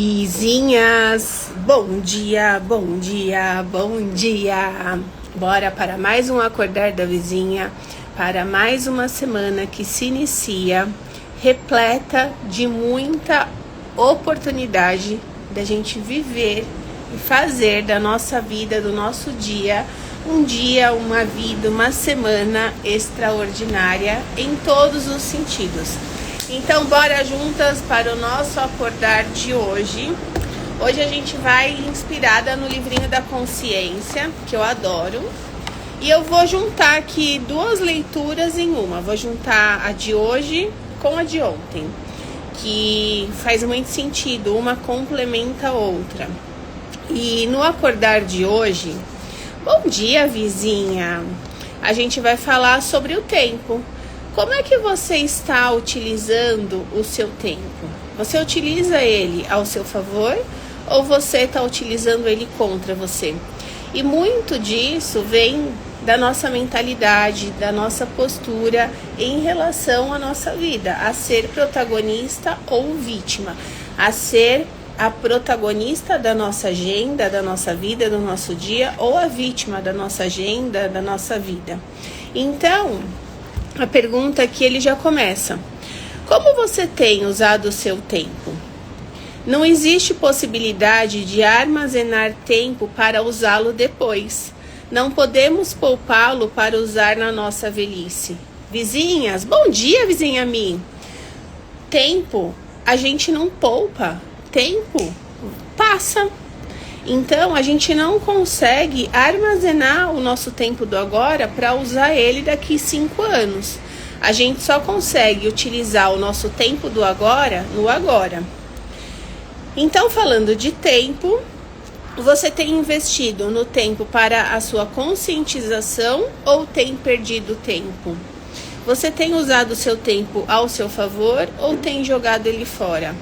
Vizinhas, bom dia, bom dia, bom dia. Bora para mais um Acordar da Vizinha, para mais uma semana que se inicia, repleta de muita oportunidade da gente viver e fazer da nossa vida, do nosso dia, um dia, uma vida, uma semana extraordinária em todos os sentidos. Então, bora juntas para o nosso acordar de hoje. Hoje a gente vai inspirada no livrinho da consciência, que eu adoro. E eu vou juntar aqui duas leituras em uma. Vou juntar a de hoje com a de ontem, que faz muito sentido, uma complementa a outra. E no acordar de hoje, bom dia, vizinha! A gente vai falar sobre o tempo. Como é que você está utilizando o seu tempo? Você utiliza ele ao seu favor ou você está utilizando ele contra você? E muito disso vem da nossa mentalidade, da nossa postura em relação à nossa vida, a ser protagonista ou vítima, a ser a protagonista da nossa agenda, da nossa vida, do nosso dia, ou a vítima da nossa agenda, da nossa vida. Então, a pergunta aqui ele já começa. Como você tem usado o seu tempo? Não existe possibilidade de armazenar tempo para usá-lo depois. Não podemos poupá-lo para usar na nossa velhice. Vizinhas, bom dia, vizinha Mi. Tempo, a gente não poupa. Tempo passa. Então, a gente não consegue armazenar o nosso tempo do agora para usar ele daqui 5 anos. A gente só consegue utilizar o nosso tempo do agora no agora. Então, falando de tempo, você tem investido no tempo para a sua conscientização ou tem perdido tempo? Você tem usado o seu tempo ao seu favor ou tem jogado ele fora?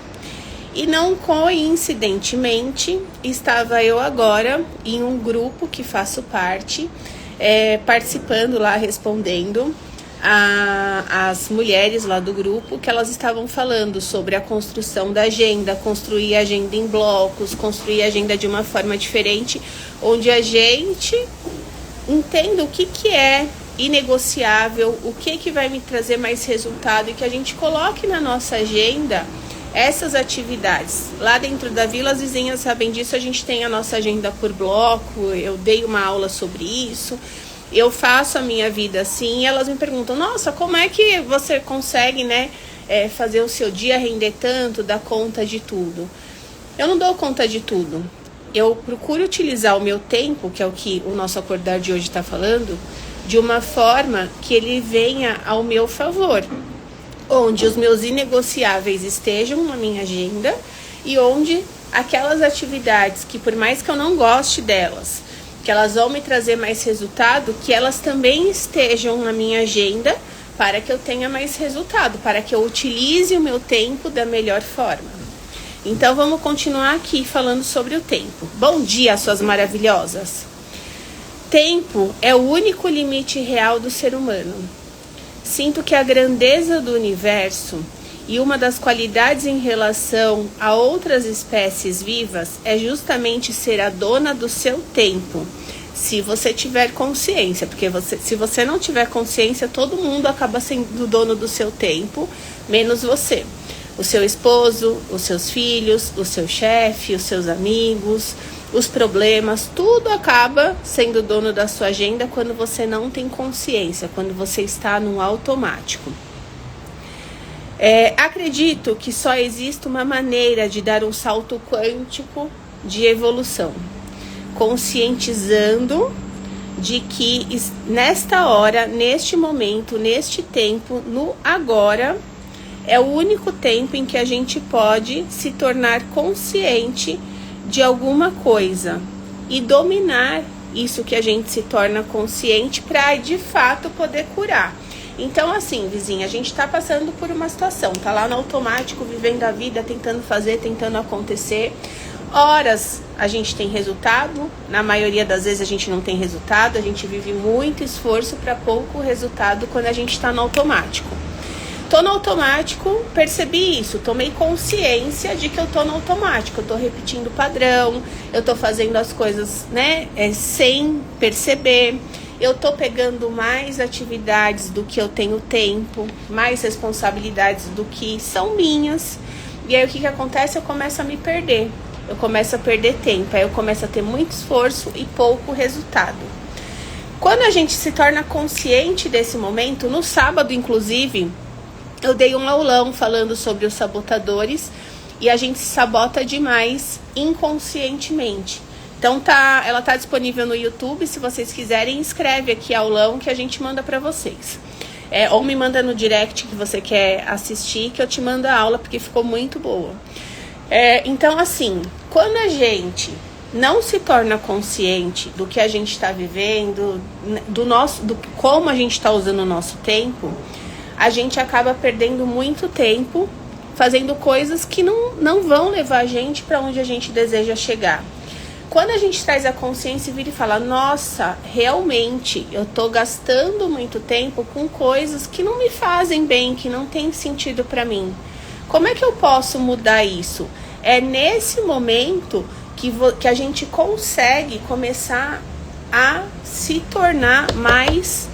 E não coincidentemente, estava eu agora em um grupo que faço parte, participando lá, respondendo as mulheres lá do grupo, que elas estavam falando sobre a construção da agenda, construir a agenda em blocos, construir a agenda de uma forma diferente, onde a gente entenda o que é inegociável, o que vai me trazer mais resultado e que a gente coloque na nossa agenda essas atividades. Lá dentro da Vila, as vizinhas sabem disso, a gente tem a nossa agenda por bloco, eu dei uma aula sobre isso, eu faço a minha vida assim, e elas me perguntam, nossa, como é que você consegue, fazer o seu dia render tanto, dar conta de tudo? Eu não dou conta de tudo, eu procuro utilizar o meu tempo, que é o que o nosso acordar de hoje está falando, de uma forma que ele venha ao meu favor, onde os meus inegociáveis estejam na minha agenda e onde aquelas atividades que, por mais que eu não goste delas, que elas vão me trazer mais resultado, que elas também estejam na minha agenda para que eu tenha mais resultado, para que eu utilize o meu tempo da melhor forma. Então, vamos continuar aqui falando sobre o tempo. Bom dia, suas maravilhosas! Tempo é o único limite real do ser humano. Sinto que a grandeza do universo e uma das qualidades em relação a outras espécies vivas é justamente ser a dona do seu tempo, se você tiver consciência, porque se você não tiver consciência, todo mundo acaba sendo dono do seu tempo, menos você. O seu esposo, os seus filhos, o seu chefe, os seus amigos, os problemas, tudo acaba sendo dono da sua agenda quando você não tem consciência, quando você está no automático. Acredito que só existe uma maneira de dar um salto quântico de evolução, conscientizando de que nesta hora, neste momento, neste tempo, no agora, é o único tempo em que a gente pode se tornar consciente de alguma coisa e dominar isso que a gente se torna consciente para de fato poder curar. Então, assim, vizinha, a gente tá passando por uma situação, tá lá no automático, vivendo a vida, tentando fazer, tentando acontecer. Horas a gente tem resultado, na maioria das vezes a gente não tem resultado, a gente vive muito esforço para pouco resultado quando a gente está no automático. Tô no automático, percebi isso, tomei consciência de que eu tô no automático, eu tô repetindo o padrão, eu tô fazendo as coisas, né, sem perceber, eu tô pegando mais atividades do que eu tenho tempo, mais responsabilidades do que são minhas, e aí o que acontece? Eu começo a me perder, eu começo a perder tempo, aí eu começo a ter muito esforço e pouco resultado. Quando a gente se torna consciente desse momento, no sábado, inclusive, eu dei um aulão falando sobre os sabotadores e a gente se sabota demais inconscientemente. Então ela tá disponível no YouTube, se vocês quiserem, escreve aqui aulão que a gente manda para vocês. Ou me manda no direct que você quer assistir, que eu te mando a aula, porque ficou muito boa. Então, assim, quando a gente não se torna consciente do que a gente está vivendo, do como a gente está usando o nosso tempo, a gente acaba perdendo muito tempo fazendo coisas que não vão levar a gente para onde a gente deseja chegar. Quando a gente traz a consciência e vira e fala, nossa, realmente eu tô gastando muito tempo com coisas que não me fazem bem, que não tem sentido para mim. Como é que eu posso mudar isso? É nesse momento que a gente consegue começar a se tornar mais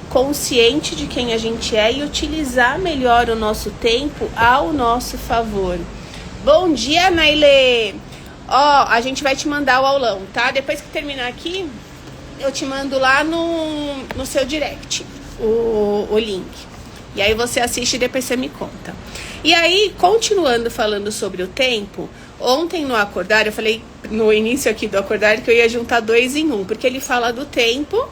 consciente de quem a gente é e utilizar melhor o nosso tempo ao nosso favor. Bom dia, Nailê! A gente vai te mandar o aulão, tá? Depois que terminar aqui, eu te mando lá no seu direct o link. E aí você assiste e depois você me conta. E aí, continuando falando sobre o tempo, ontem no Acordar, eu falei no início aqui do Acordar que eu ia juntar 2 em 1, porque ele fala do tempo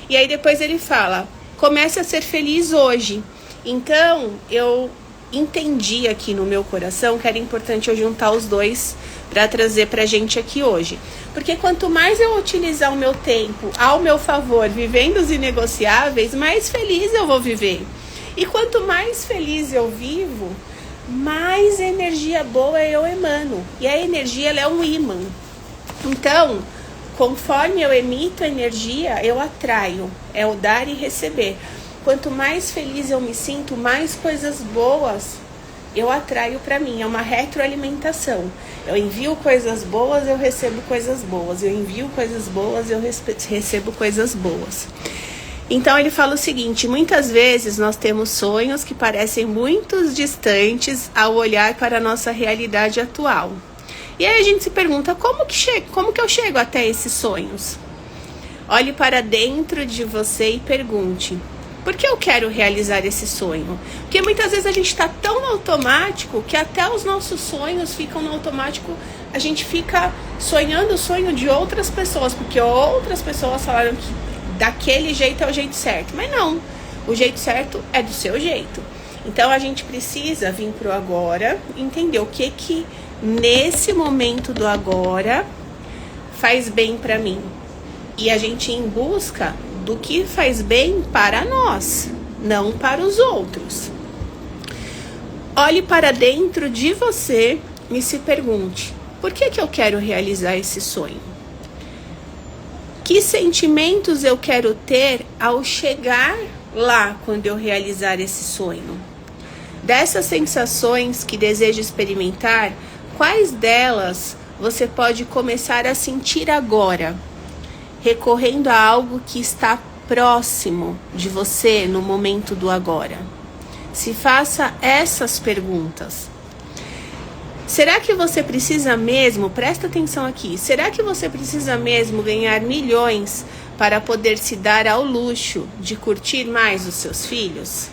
e aí depois ele fala, comece a ser feliz hoje. Então, eu entendi aqui no meu coração que era importante eu juntar os dois para trazer pra gente aqui hoje. Porque quanto mais eu utilizar o meu tempo ao meu favor, vivendo os inegociáveis, mais feliz eu vou viver. E quanto mais feliz eu vivo, mais energia boa eu emano. E a energia, ela é um ímã. Então, conforme eu emito energia, eu atraio. É o dar e receber. Quanto mais feliz eu me sinto, mais coisas boas eu atraio para mim. É uma retroalimentação. Eu envio coisas boas, eu recebo coisas boas. Eu envio coisas boas, eu recebo coisas boas. Então ele fala o seguinte, muitas vezes nós temos sonhos que parecem muito distantes ao olhar para a nossa realidade atual. E aí a gente se pergunta, como que eu chego até esses sonhos? Olhe para dentro de você e pergunte, por que eu quero realizar esse sonho? Porque muitas vezes a gente está tão no automático que até os nossos sonhos ficam no automático. A gente fica sonhando o sonho de outras pessoas, porque outras pessoas falaram que daquele jeito é o jeito certo. Mas não, o jeito certo é do seu jeito. Então a gente precisa vir pro agora, entender o que nesse momento do agora faz bem para mim. E a gente ir em busca do que faz bem para nós, não para os outros. Olhe para dentro de você e se pergunte, por que eu quero realizar esse sonho? Que sentimentos eu quero ter ao chegar lá quando eu realizar esse sonho? Dessas sensações que desejo experimentar, quais delas você pode começar a sentir agora? Recorrendo a algo que está próximo de você no momento do agora. Se faça essas perguntas. Será que você precisa mesmo, presta atenção aqui, será que você precisa mesmo ganhar milhões para poder se dar ao luxo de curtir mais os seus filhos?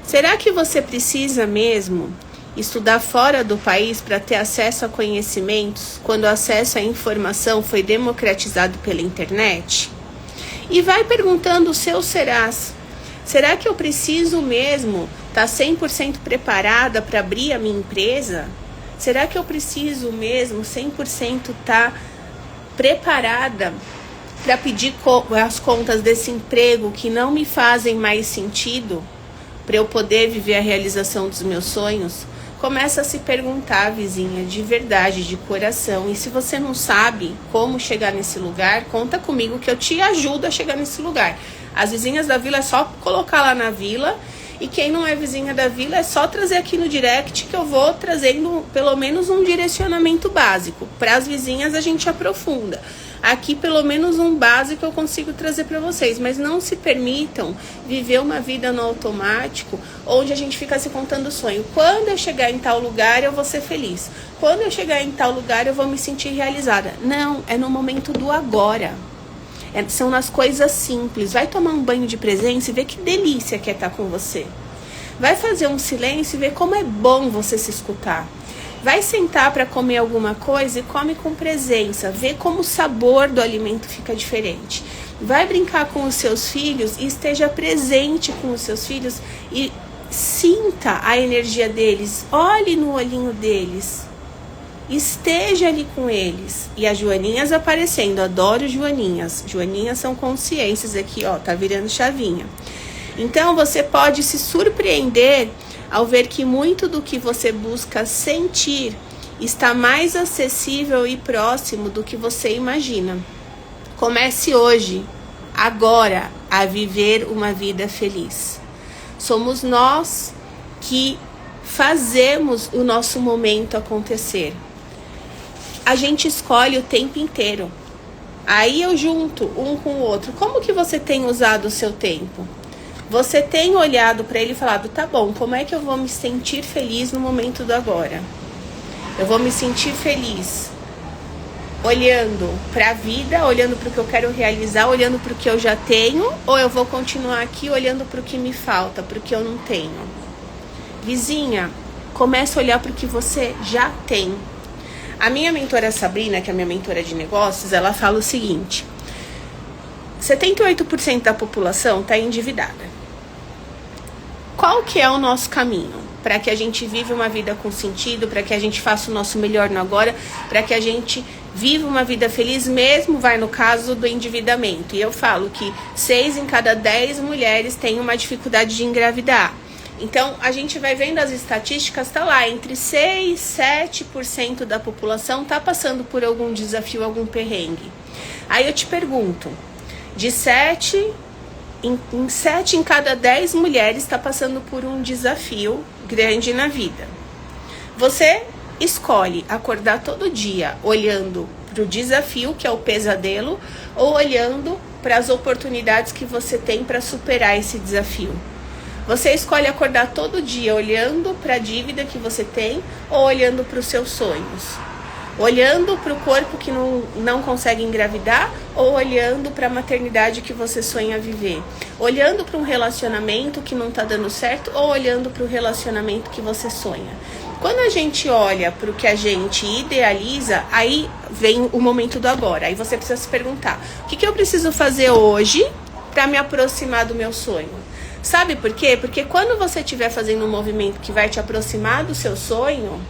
Será que você precisa mesmo estudar fora do país para ter acesso a conhecimentos quando o acesso à informação foi democratizado pela internet? E vai perguntando os seus serás. Será que eu preciso mesmo estar 100% preparada para abrir a minha empresa? Será que eu preciso mesmo 100% estar preparada para pedir as contas desse emprego que não me fazem mais sentido para eu poder viver a realização dos meus sonhos? Começa a se perguntar, vizinha, de verdade, de coração. E se você não sabe como chegar nesse lugar, conta comigo que eu te ajudo a chegar nesse lugar. As vizinhas da vila é só colocar lá na vila E quem não é vizinha da vila, é só trazer aqui no direct que eu vou trazendo pelo menos um direcionamento básico. Para as vizinhas a gente aprofunda. Aqui pelo menos um básico eu consigo trazer para vocês, mas não se permitam viver uma vida no automático, onde a gente fica se contando sonho. Quando eu chegar em tal lugar eu vou ser feliz. Quando eu chegar em tal lugar eu vou me sentir realizada. Não, é no momento do agora. São nas coisas simples. Vai tomar um banho de presença e ver que delícia que é estar com você. Vai fazer um silêncio e ver como é bom você se escutar. Vai sentar para comer alguma coisa e come com presença. Vê como o sabor do alimento fica diferente. Vai brincar com os seus filhos e esteja presente com os seus filhos e sinta a energia deles. Olhe no olhinho deles. Esteja ali com eles. E as joaninhas aparecendo. Adoro joaninhas. Joaninhas são consciências aqui, ó. Tá virando chavinha. Então você pode se surpreender ao ver que muito do que você busca sentir está mais acessível e próximo do que você imagina. Comece hoje, agora, a viver uma vida feliz. Somos nós que fazemos o nosso momento acontecer. A gente escolhe o tempo inteiro. Aí eu junto um com o outro. Como que você tem usado o seu tempo? Você tem olhado para ele e falado, tá bom, como é que eu vou me sentir feliz no momento do agora? Eu vou me sentir feliz olhando para a vida, olhando para o que eu quero realizar, olhando para o que eu já tenho, ou eu vou continuar aqui olhando para o que me falta, para o que eu não tenho? Vizinha, comece a olhar para o que você já tem. A minha mentora Sabrina, que é a minha mentora de negócios, ela fala o seguinte: 78% da população está endividada. Qual que é o nosso caminho para que a gente viva uma vida com sentido, para que a gente faça o nosso melhor no agora, para que a gente viva uma vida feliz, mesmo vai no caso do endividamento? E eu falo que 6 em cada 10 mulheres têm uma dificuldade de engravidar. Então, a gente vai vendo as estatísticas, tá lá, entre 6 e 7% da população tá passando por algum desafio, algum perrengue. Aí eu te pergunto, de 7 em cada 10 mulheres está passando por um desafio grande na vida. Você escolhe acordar todo dia olhando para o desafio, que é o pesadelo, ou olhando para as oportunidades que você tem para superar esse desafio. Você escolhe acordar todo dia olhando para a dívida que você tem ou olhando para os seus sonhos? Olhando para o corpo que não consegue engravidar ou olhando para a maternidade que você sonha viver? Olhando para um relacionamento que não está dando certo ou olhando para o relacionamento que você sonha? Quando a gente olha para o que a gente idealiza, aí vem o momento do agora. Aí você precisa se perguntar, o que eu preciso fazer hoje para me aproximar do meu sonho? Sabe por quê? Porque quando você estiver fazendo um movimento que vai te aproximar do seu sonho,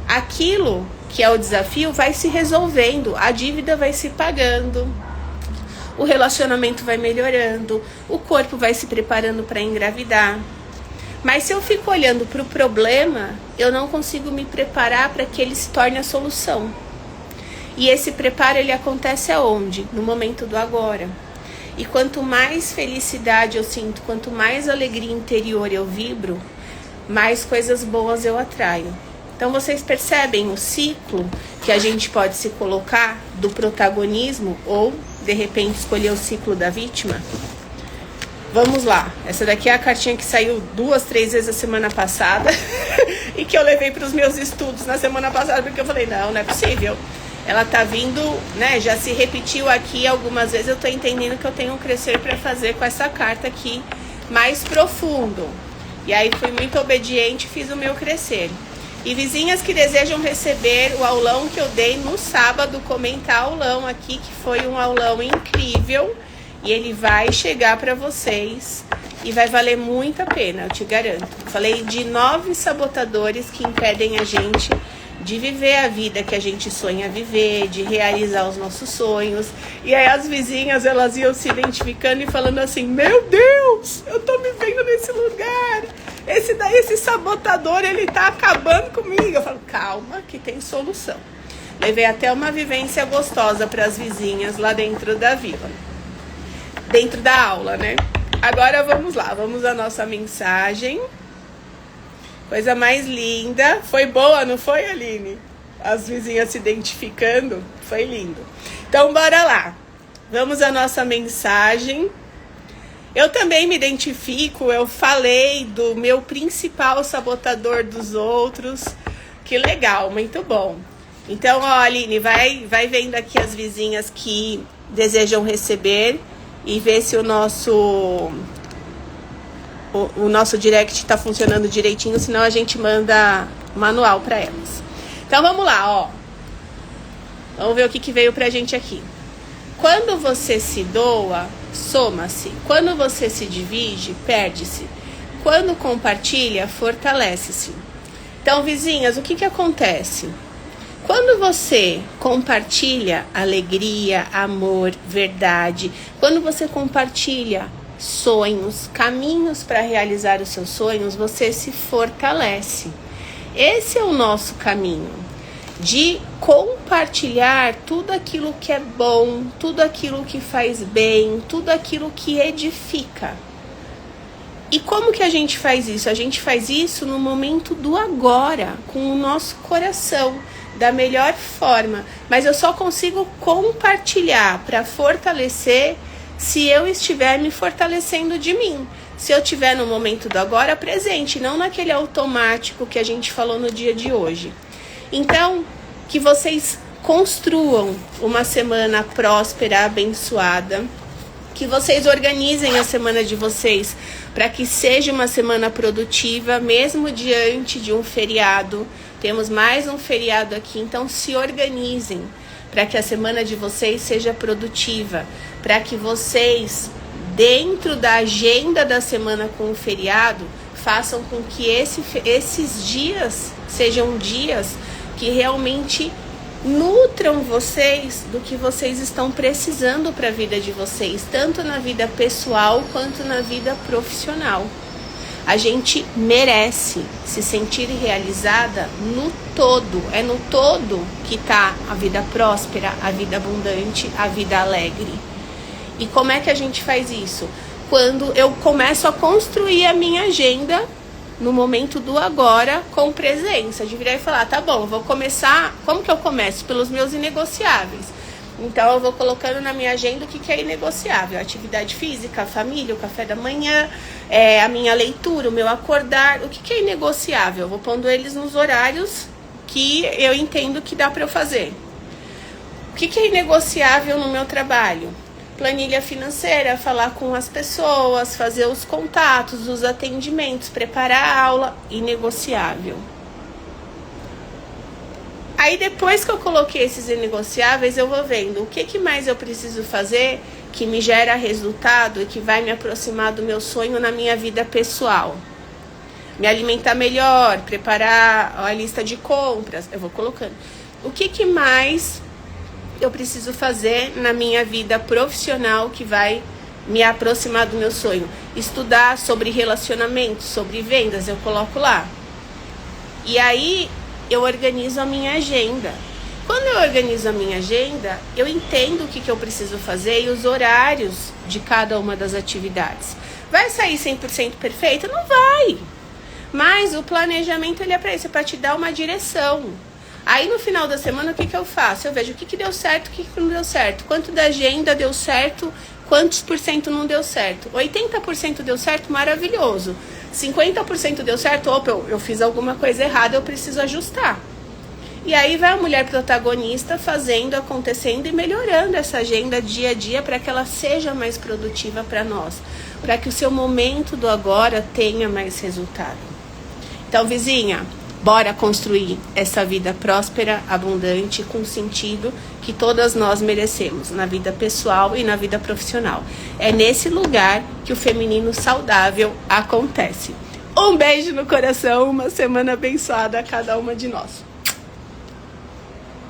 aquilo que é o desafio vai se resolvendo, a dívida vai se pagando, o relacionamento vai melhorando, o corpo vai se preparando para engravidar. Mas se eu fico olhando para o problema, eu não consigo me preparar para que ele se torne a solução. E esse preparo, ele acontece aonde? No momento do agora. E quanto mais felicidade eu sinto, quanto mais alegria interior eu vibro, mais coisas boas eu atraio. Então vocês percebem o ciclo que a gente pode se colocar do protagonismo ou, de repente, escolher o ciclo da vítima? Vamos lá. Essa daqui é a cartinha que saiu 2, 3 vezes a semana passada e que eu levei para os meus estudos na semana passada, porque eu falei, não é possível. Ela tá vindo, né, já se repetiu aqui algumas vezes, eu tô entendendo que eu tenho um crescer para fazer com essa carta aqui mais profundo. E aí fui muito obediente e fiz o meu crescer. E vizinhas que desejam receber o aulão que eu dei no sábado, comentar aulão aqui, que foi um aulão incrível. E ele vai chegar para vocês e vai valer muito a pena, eu te garanto. Falei de 9 sabotadores que impedem a gente de viver a vida que a gente sonha viver, de realizar os nossos sonhos. E aí as vizinhas, elas iam se identificando e falando assim, meu Deus, eu tô me vendo nesse lugar. Esse sabotador, ele tá acabando comigo. Eu falo, calma, que tem solução. Levei até uma vivência gostosa para as vizinhas lá dentro da vila. Dentro da aula, né? Agora vamos lá, vamos à nossa mensagem. Coisa mais linda. Foi boa, não foi, Aline? As vizinhas se identificando. Foi lindo. Então, bora lá. Vamos à nossa mensagem. Eu também me identifico. Eu falei do meu principal sabotador dos outros. Que legal, muito bom. Então, ó, Aline, vai vendo aqui as vizinhas que desejam receber e ver se o nosso direct está funcionando direitinho, senão a gente manda manual para elas. Então vamos lá, ó. Vamos ver o que veio pra gente aqui. Quando você se doa, soma-se. Quando você se divide, perde-se. Quando compartilha, fortalece-se. Então, vizinhas, o que acontece? Quando você compartilha alegria, amor, verdade, quando você compartilha sonhos, caminhos para realizar os seus sonhos, você se fortalece. Esse é o nosso caminho, de compartilhar tudo aquilo que é bom, tudo aquilo que faz bem, tudo aquilo que edifica. E como que a gente faz isso? A gente faz isso no momento do agora, com o nosso coração, da melhor forma. Mas eu só consigo compartilhar para fortalecer se eu estiver me fortalecendo de mim. Se eu estiver no momento do agora presente, não naquele automático que a gente falou no dia de hoje. Então, que vocês construam uma semana próspera, abençoada, que vocês organizem a semana de vocês para que seja uma semana produtiva, mesmo diante de um feriado. Temos mais um feriado aqui, então se organizem para que a semana de vocês seja produtiva, para que vocês, dentro da agenda da semana com o feriado, façam com que esses dias sejam dias que realmente nutram vocês do que vocês estão precisando para a vida de vocês, tanto na vida pessoal quanto na vida profissional. A gente merece se sentir realizada no todo. É no todo que está a vida próspera, a vida abundante, a vida alegre. E como é que a gente faz isso? Quando eu começo a construir a minha agenda no momento do agora, com presença, de virar e falar, tá bom, vou começar, como que eu começo? Pelos meus inegociáveis. Então eu vou colocando na minha agenda o que é inegociável, a atividade física, a família, o café da manhã, a minha leitura, o meu acordar, o que é inegociável? Eu vou pondo eles nos horários que eu entendo que dá para eu fazer. O que é inegociável no meu trabalho? Planilha financeira, falar com as pessoas, fazer os contatos, os atendimentos, preparar a aula, inegociável. Aí depois que eu coloquei esses inegociáveis, eu vou vendo o que mais eu preciso fazer que me gera resultado e que vai me aproximar do meu sonho na minha vida pessoal. Me alimentar melhor, preparar a lista de compras, eu vou colocando. O que mais eu preciso fazer na minha vida profissional que vai me aproximar do meu sonho? Estudar sobre relacionamentos, sobre vendas, eu coloco lá. E aí eu organizo a minha agenda. Quando eu organizo a minha agenda, eu entendo o que eu preciso fazer e os horários de cada uma das atividades. Vai sair 100% perfeito? Não vai. Mas o planejamento ele é para isso, é para te dar uma direção. Aí no final da semana, o que eu faço? Eu vejo o que deu certo, o que não deu certo. Quanto da agenda deu certo, quantos por cento não deu certo. 80% deu certo, maravilhoso. 50% deu certo, opa, eu fiz alguma coisa errada, eu preciso ajustar. E aí vai a mulher protagonista fazendo, acontecendo e melhorando essa agenda dia a dia para que ela seja mais produtiva para nós. Para que o seu momento do agora tenha mais resultado. Então, vizinha, bora construir essa vida próspera, abundante, com sentido que todas nós merecemos, na vida pessoal e na vida profissional. É nesse lugar que o feminino saudável acontece. Um beijo no coração, uma semana abençoada a cada uma de nós.